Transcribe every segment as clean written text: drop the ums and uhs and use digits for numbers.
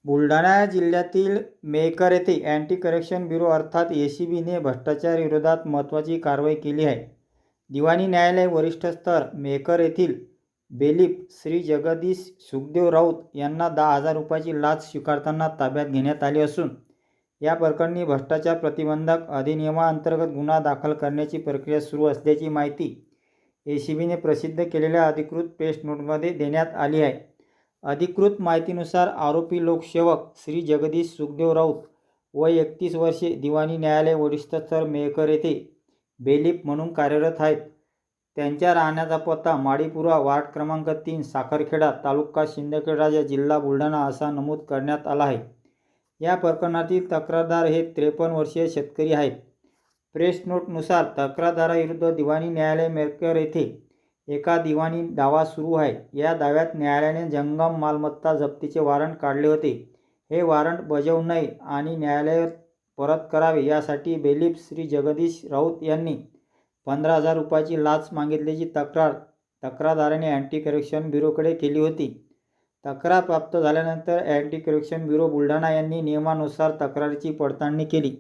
बुलढाणा जिल्ह्यातील मेहकर येथे anti corruption bureau अर्थात ACBने भ्रष्टाचार विरोधात महत्त्वाची कारवाई केली आहे. दिवाणी न्यायालय वरिष्ठ स्तर मेहकर येथील बेलीफ श्री जगदीश सुखदेव राऊत यांना 10,000 रुपयाची लाच स्वीकारताना ताब्यात घेण्यात आले असून या प्रकरणी भ्रष्टाचार प्रतिबंधक अधिनियमाअंतर्गत गुन्हा दाखल करण्याची प्रक्रिया सुरू असल्याची माहिती ACBने प्रसिद्ध केलेल्या अधिकृत प्रेस नोटमध्ये देण्यात आली आहे. अधिकृत माहितीनुसार आरोपी लोकसेवक श्री जगदीश सुखदेव राऊत वय 31 वर्षे दिवाणी न्यायालय वरिष्ठ स्तर मेहकर येथे बेलीफ म्हणून कार्यरत आहेत. त्यांच्या राहण्याचा पत्ता माडीपुरा वार्ड क्रमांक 3 साखरखेडा तालुका शिंदखेडा जिल्हा बुलढाणा असा नमूद करण्यात आला आहे. या प्रकरणातील तक्रारदार हे 53 वर्षीय शेतकरी आहेत. प्रेस नोटनुसार तक्रारदाराविरुद्ध दिवाणी न्यायालय मेहकर येथे एका दिवाणी दावा सुरू आहे. या दाव्यात न्यायालयाने जंगम मालमत्ता जप्तीचे वॉरंट काढले होते. हे वॉरंट बजावू नये आणि न्यायालयात परत करावे यासाठी बेलीफ श्री जगदीश राऊत यांनी 15,000 रुपयाची लाच मागितल्याची तक्रार तक्रारदाराने अँटी करप्शन ब्युरोकडे केली होती. तक्रार प्राप्त झाल्यानंतर अँटी करप्शन ब्युरो बुलढाणा यांनी नियमानुसार तक्रारीची पडताळणी केली.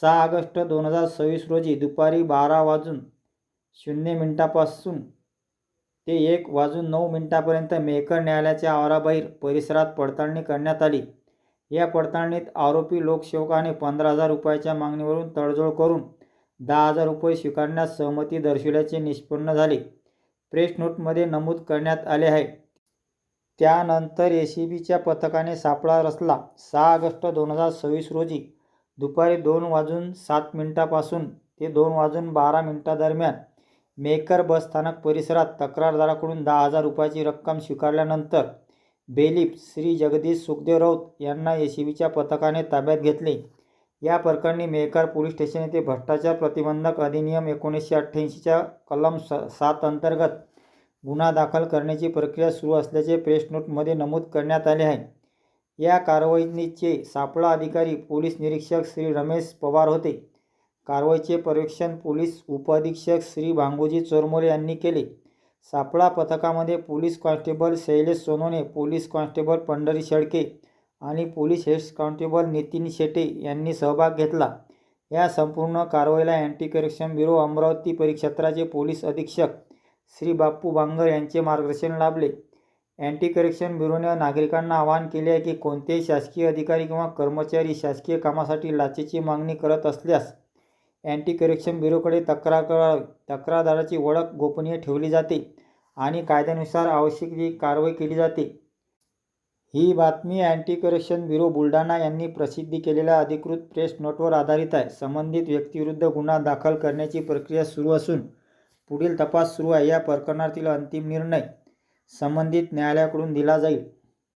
6 ऑगस्ट 2026 रोजी दुपारी 12:00 पासून ते 1:09 मेहकर न्यायालयाच्या आवाराबाहेर परिसरात पडताळणी करण्यात आली. या पडताळणीत आरोपी लोकसेवकाने 15,000 रुपयाच्या मागणीवरून तडजोड करून 10,000 रुपये स्वीकारण्यास सहमती दर्शविल्याचे निष्पन्न झाले. प्रेस नोटमध्ये नमूद करण्यात आले आहे. त्यानंतर ACBच्या पथकाने सापळा रचला. 6 ऑगस्ट 2026 रोजी दुपारी 2:07 पासून ते 2:12 दरम्यान मेहकर बस स्थानक परिसरात तक्रारदाराकडून 10,000 रुपयाची रक्कम स्वीकारल्यानंतर बेलीफ श्री जगदीश सुखदेव राऊत यांना ACBच्या पथकाने ताब्यात घेतले. या प्रकरणी मेहकर पोलीस स्टेशन येथे भ्रष्टाचार प्रतिबंधक अधिनियम 1988च्या कलम 7 अंतर्गत गुन्हा दाखल करण्याची प्रक्रिया सुरू असल्याचे प्रेस नोटमध्ये नमूद करण्यात आले आहे. या कारवाईचे सापळा अधिकारी पोलीस निरीक्षक श्री रमेश पवार होते. कारवाईचे पर्यवेक्षण पोलीस उपअधीक्षक श्री भांगोजी चोरमोले यांनी केले. सापळा पथकामध्ये police constable Shailesh Sonawane, police constable Pandhari Shelke आणि police head constable Nitin Shete यांनी सहभाग घेतला. या संपूर्ण कारवाईला अँटी करप्शन ब्युरो अमरावती परिक्षेत्राचे पोलीस अधीक्षक श्री बाप्पू बांगर यांचे मार्गदर्शन लाभले. अँटी करप्शन ब्युरोने नागरिकांना आवाहन केले आहे की कोणतेही शासकीय अधिकारी किंवा कर्मचारी शासकीय कामासाठी लाचेची मागणी करत असल्यास अँटी करप्शन ब्युरोकडे तक्रार करावी. तक्रारदाराची ओळख गोपनीय ठेवली जाते आणि कायद्यानुसार आवश्यक ती कारवाई केली जाते. ही बातमी अँटी करप्शन ब्युरो बुलढाणा यांनी प्रसिद्धी केलेल्या अधिकृत प्रेस नोटवर आधारित आहे. संबंधित व्यक्तीविरुद्ध गुन्हा दाखल करण्याची प्रक्रिया सुरू असून पुढील तपास सुरू आहे. या प्रकरणातील अंतिम निर्णय संबंधित न्यायालयाकडून दिला जाईल.